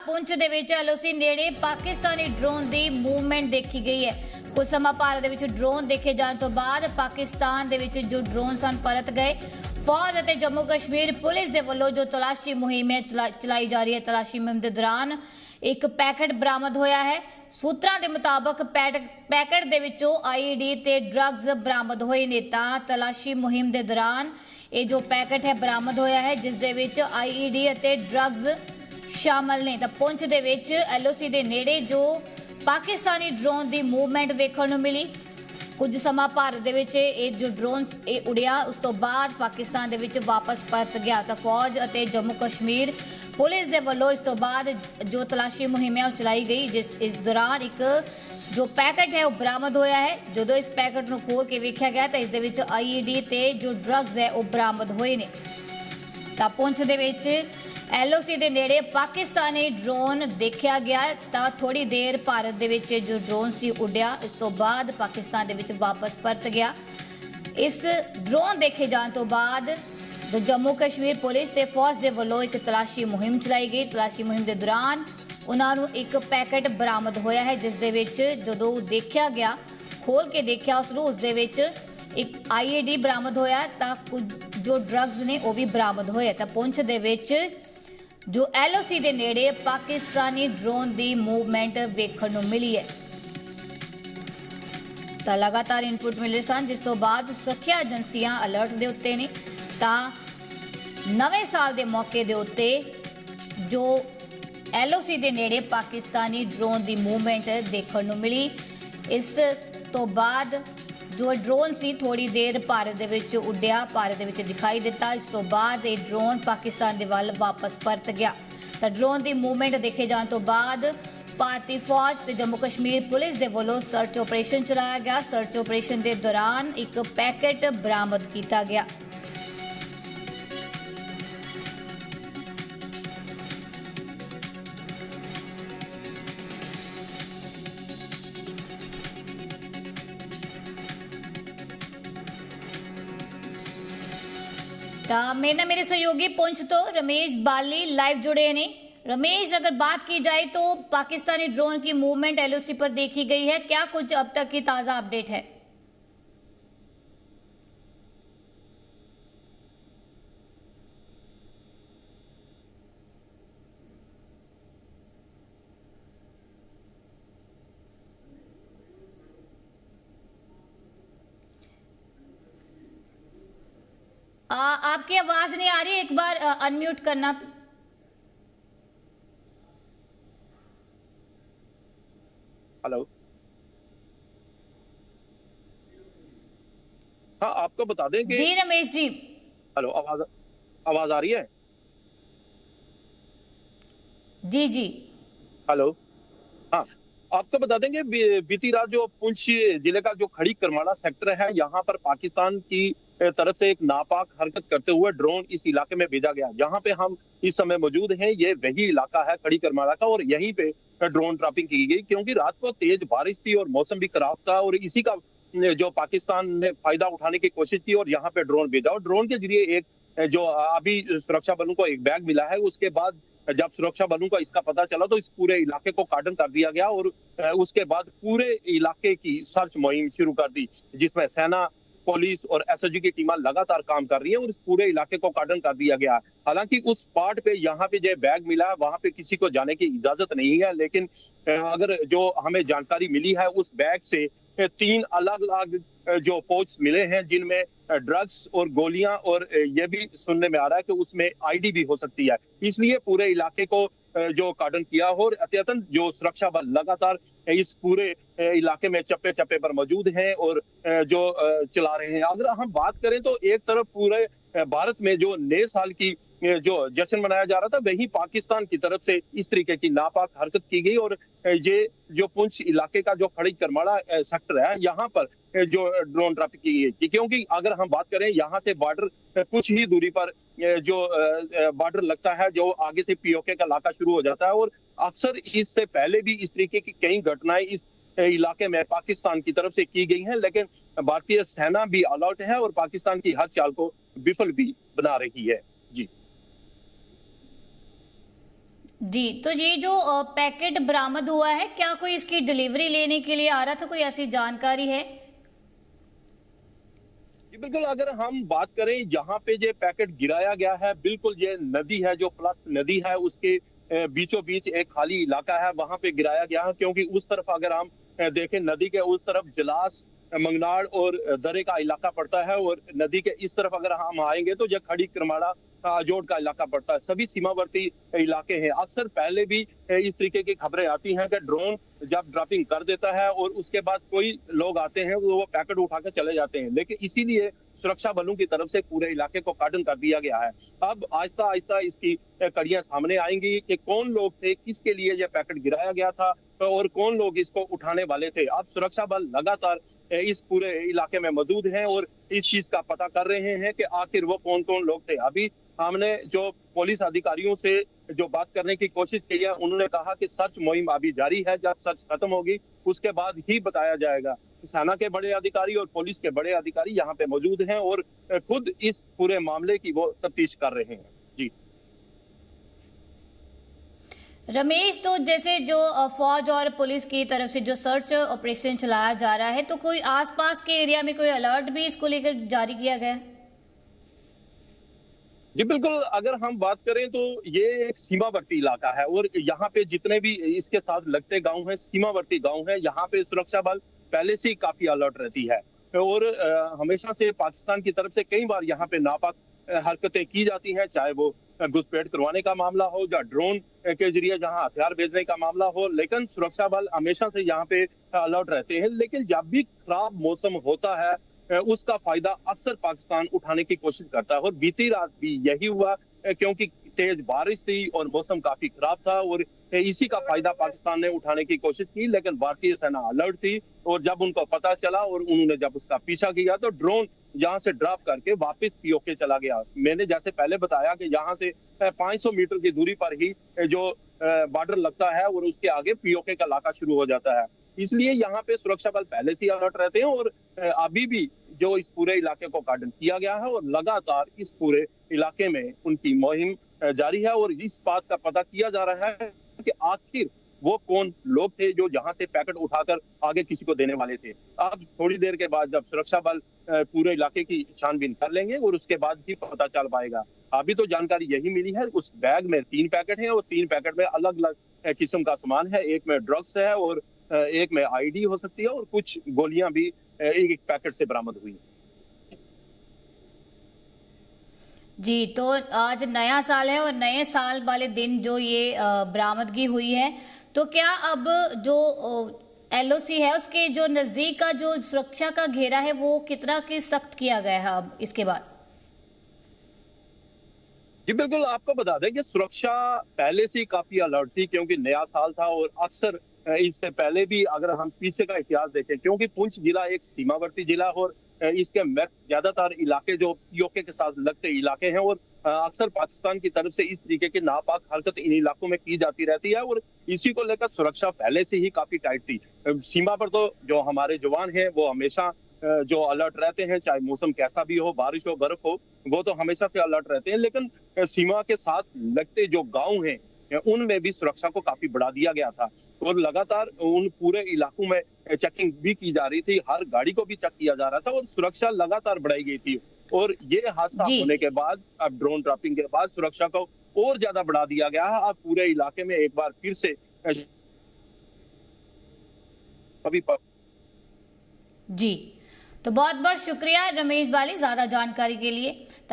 पुंछ दे विच LOC नेड़े Pakistani drone की movement देखी गई है। कुछ समा भारत दे विच ड्रोन देखे जाने तो बाद पाकिस्तान दे विच जो ड्रोन सन परत गए। फौज और जम्मू कश्मीर पुलिस के वलों जो तलाशी मुहिम चलाई जा रही है, तलाशी मुहिम के दौरान एक पैकेट बरामद होया है। सूत्रों के मुताबक पैकेट दे विचों आईईडी ते ड्रग्स बरामद होए ने। तलाशी मुहिम के दौरान ये जो पैकेट है बरामद होया है, जिस दे विच आईईडी अते ड्रग्स शामिल ने। पुंछ दे विच एलओसी के नेड़े जो पाकिस्तानी ड्रोन की मूवमेंट वेखण नूं मिली। कुछ समा भारत दे विच ये जो ड्रोन उड़िया, उस तो बाद पाकिस्तान दे विच वापस परत गया। तो फौज अते जम्मू कश्मीर पुलिस के वलों इस तो बाद जो तलाशी मुहिम है चलाई गई, इस दौरान एक जो पैकेट है वह बरामद होया है। जो इस पैकेट नूं खोल के वेख्या गया तो इस दे विच आईईडी ते जो ड्रग्स है वह बरामद होए ने। तां पुंछ दे विच एलओसी के नेड़े पाकिस्तानी ड्रोन देखा गया। तो थोड़ी देर भारत दे विच जो ड्रोन सी उड्या, इस तो बाद पाकिस्तान दे विच वापस परत गया। इस ड्रोन देखे जाने तो बाद जो जम्मू कश्मीर पुलिस ते फौज के वलों एक तलाशी मुहिम चलाई गई। तलाशी मुहिम के दौरान उन्होंने एक पैकेट बरामद होया है, जिस दे विच जदों देखा गया, खोल के देखा उस दे विच एक आईईडी बरामद होया। तां कुछ जो ड्रग्स ने वह भी बरामद होए। तां पुंछ दे विच जो एलओसी के नेड़े पाकिस्तानी ड्रोन की मूवमेंट वेखण नूं मिली है। तो लगातार इनपुट मिल रहे सन, जिस तो बाद सुरक्षा एजेंसियां अलर्ट दे उत्ते ने। तां नवे साल के मौके दे उत्ते जो एलओसी के नेड़े पाकिस्तानी ड्रोन की मूवमेंट देखण नूं मिली। इस तो बाद जो ड्रोन सी थोड़ी देर भारत दे विच उड्या, भारत दे विच दिखाई दिता। इस तो बाद ये ड्रोन पाकिस्तान दे वल वापस परत गया। तो ड्रोन की मूवमेंट देखे जाने तो बाद भारतीय फौज ते जम्मू कश्मीर पुलिस के वलों सर्च ऑपरेशन चलाया गया। सर्च ऑपरेशन के दौरान एक पैकेट बरामद किया गया। मेरे सहयोगी पुंछ तो रमेश बाली लाइव जुड़े ने। रमेश, अगर बात की जाए तो पाकिस्तानी ड्रोन की मूवमेंट एलओसी पर देखी गई है, क्या कुछ अब तक की ताजा अपडेट है? आपकी आवाज नहीं आ रही, एक बार अनम्यूट करना। हेलो, हाँ आपको बता दें कि जी रमेश जी। हेलो, आवाज आ रही है? जी जी। हेलो, हाँ आपको बता देंगे बीती रात जो पुंछ जिले का जो खड़ी करमाड़ा सेक्टर है, यहाँ पर पाकिस्तान की तरफ से एक नापाक हरकत करते हुए ड्रोन इस इलाके में भेजा गया। जहां पे हम इस समय मौजूद हैं, ये वही इलाका है खड़ी करमाड़ा का, और यहीं पे ड्रोन ड्रॉपिंग की गई क्योंकि रात को तेज बारिश थी और मौसम भी खराब था, और इसी का जो पाकिस्तान ने फायदा उठाने की कोशिश की और यहाँ पे ड्रोन भेजा। और ड्रोन के जरिए एक जो अभी सुरक्षा बलों को एक बैग मिला है, उसके बाद जब सुरक्षा बलों को इसका पता चला तो इस पूरे इलाके को कार्डन कर दिया गया और उसके बाद पूरे इलाके की सर्च मुहिम शुरू कर दी, जिसमें सेना, पुलिस और एसओजी की टीमें लगातार काम कर रही है और इस पूरे इलाके को कार्डन कर दिया गया। हालांकि उस पार्ट पे यहाँ पे जो बैग मिला है वहां पे किसी को जाने की इजाजत नहीं है, लेकिन अगर जो हमें जानकारी मिली है उस बैग से 3 अलग अलग जो पोच मिले हैं, जिनमें ड्रग्स और गोलियां, और ये भी सुनने में आ रहा है कि उसमें आईडी भी हो सकती है। इसलिए पूरे इलाके को जो कार्डन किया और अत्यंत जो सुरक्षा बल लगातार इस पूरे इलाके में चप्पे चप्पे पर मौजूद हैं और जो चला रहे हैं। अगर हम बात करें तो एक तरफ पूरे भारत में जो नए साल की जो जश्न मनाया जा रहा था, वही पाकिस्तान की तरफ से इस तरीके की नापाक हरकत की गई। और ये जो पुंछ इलाके का जो खड़ी करमाड़ा सेक्टर है, यहाँ पर जो ड्रोन ड्रॉपिंग की गई, क्योंकि अगर हम बात करें यहाँ से बॉर्डर कुछ ही दूरी पर जो बॉर्डर लगता है, जो आगे से पीओके का इलाका शुरू हो जाता है, और अक्सर इससे पहले भी इस तरीके की कई घटनाएं इस इलाके में पाकिस्तान की तरफ से की गई हैं, लेकिन भारतीय सेना भी अलर्ट है और पाकिस्तान की हर चाल को विफल भी बना रही है। जी जी, तो ये जो पैकेट बरामद हुआ है, क्या कोई इसकी डिलीवरी लेने के लिए आ रहा था, कोई ऐसी जानकारी है? जी बिल्कुल, अगर हम बात करें यहाँ पे जो पैकेट गिराया गया है, बिल्कुल ये नदी है, जो प्लस नदी है उसके बीचों बीच एक खाली इलाका है, वहां पे गिराया गया है। क्योंकि उस तरफ अगर हम देखें, नदी के उस तरफ जलास, मंगनाड़ और दरे का इलाका पड़ता है, और नदी के इस तरफ अगर हम आएंगे तो ये खड़ी करमाड़ा अजोड का इलाका पड़ता है। सभी सीमावर्ती इलाके हैं। अक्सर पहले भी इस तरीके की खबरें आती हैं कि ड्रोन जब ड्रॉपिंग कर देता है और उसके बाद कोई लोग आते हैं, वो पैकेट उठाकर चले जाते हैं, लेकिन इसीलिए सुरक्षा बलों की तरफ से पूरे इलाके को कार्डन कर दिया गया है। अब आहिस्ता आहिस्ता इसकी कड़ियां सामने आएंगी कि कौन लोग थे, किसके लिए यह पैकेट गिराया गया था और कौन लोग इसको उठाने वाले थे। अब सुरक्षा बल लगातार इस पूरे इलाके में मौजूद हैं और इस चीज का पता कर रहे हैं कि आखिर वो कौन कौन लोग थे। अभी हमने जो पुलिस अधिकारियों से जो बात करने की कोशिश की है, उन्होंने कहा कि सर्च मुहिम अभी जारी है, जब सर्च खत्म होगी उसके बाद ही बताया जाएगा। सेना के बड़े अधिकारी और पुलिस के बड़े अधिकारी यहाँ पे मौजूद हैं और खुद इस पूरे मामले की वो तफ्तीश कर रहे हैं। जी रमेश, तो जैसे जो फौज और पुलिस की तरफ से जो सर्च ऑपरेशन चलाया जा रहा है, तो कोई आसपास के एरिया में कोई अलर्ट भी इसको लेकर जारी किया गया है? जी बिल्कुल, अगर हम बात करें तो ये एक सीमावर्ती इलाका है और यहाँ पे जितने भी इसके साथ लगते गांव हैं, सीमावर्ती गांव हैं, यहाँ पे सुरक्षा बल पहले से ही काफी अलर्ट रहती है। और हमेशा से पाकिस्तान की तरफ से कई बार यहाँ पे नापाक हरकतें की जाती हैं, चाहे वो घुसपैठ करवाने का मामला हो या ड्रोन के जरिए जहाँ हथियार भेजने का मामला हो, लेकिन सुरक्षा बल हमेशा से यहाँ पे अलर्ट रहते हैं। लेकिन जब भी खराब मौसम होता है, उसका फायदा अक्सर पाकिस्तान उठाने की कोशिश करता है और बीती रात भी यही हुआ, क्योंकि तेज बारिश थी और मौसम काफी खराब था और इसी का फायदा पाकिस्तान ने उठाने की कोशिश की। लेकिन भारतीय सेना अलर्ट थी और जब उनको पता चला और उन्होंने जब उसका पीछा किया तो ड्रोन यहाँ से ड्रॉप करके वापस पीओके चला गया। मैंने जैसे पहले बताया कि यहाँ से 500 मीटर की दूरी पर ही जो बॉर्डर लगता है और उसके आगे पीओके का इलाका शुरू हो जाता है। इसलिए यहाँ पे सुरक्षा बल पहले से ही अलर्ट रहते हैं और अभी भी जो इस पूरे इलाके को कार्डन किया गया है और लगातार इस पूरे इलाके में उनकी मुहिम जारी है और इस बात का पता किया जा रहा है कि आखिर वो कौन लोग थे जो यहाँ से पैकेट उठाकर आगे किसी को देने वाले थे। अब थोड़ी देर के बाद जब सुरक्षा बल पूरे इलाके की छानबीन कर लेंगे और उसके बाद ही पता चल पाएगा। अभी तो जानकारी यही मिली है, उस बैग में 3 पैकेट हैं और 3 पैकेट में अलग अलग किस्म का सामान है। एक में ड्रग्स है और एक में आईडी हो सकती है और कुछ गोलियां भी एक पैकेट से बरामद हुई। जी, तो आज नया साल है और नए साल वाले दिन जो ये बरामदगी हुई है, तो क्या अब जो एलओसी है उसके जो नजदीक का जो सुरक्षा का घेरा है वो कितना की सख्त किया गया है अब इसके बाद? जी बिल्कुल, आपको बता दें कि सुरक्षा पहले से ही काफी अलर्ट थी, क्योंकि नया साल था और अक्सर इससे पहले भी अगर हम पीछे का इतिहास देखें, क्योंकि पुंछ जिला एक सीमावर्ती जिला और इसके ज्यादातर इलाके जो पीओके के साथ लगते इलाके हैं और अक्सर पाकिस्तान की तरफ से इस तरीके की नापाक हरकत इन इलाकों में की जाती रहती है और इसी को लेकर सुरक्षा पहले से ही काफी टाइट थी। सीमा पर तो जो हमारे जवान हैं वो हमेशा जो अलर्ट रहते हैं, चाहे मौसम कैसा भी हो, बारिश हो, बर्फ हो, वो तो हमेशा से अलर्ट रहते हैं। लेकिन सीमा के साथ लगते जो गांव हैं उनमें भी सुरक्षा को काफी बढ़ा दिया गया था और लगातार उन पूरे इलाकों में चेकिंग भी की जा रही थी, हर गाड़ी को भी चेक किया जा रहा था और सुरक्षा लगातार बढ़ाई गई थी। और ये हादसा होने के बाद, अब ड्रोन ड्रॉपिंग के बाद सुरक्षा को और ज्यादा बढ़ा दिया गया है। अब पूरे इलाके में एक बार फिर से अभी जी, तो बहुत बहुत शुक्रिया रमेश बाली ज्यादा जानकारी के लिए।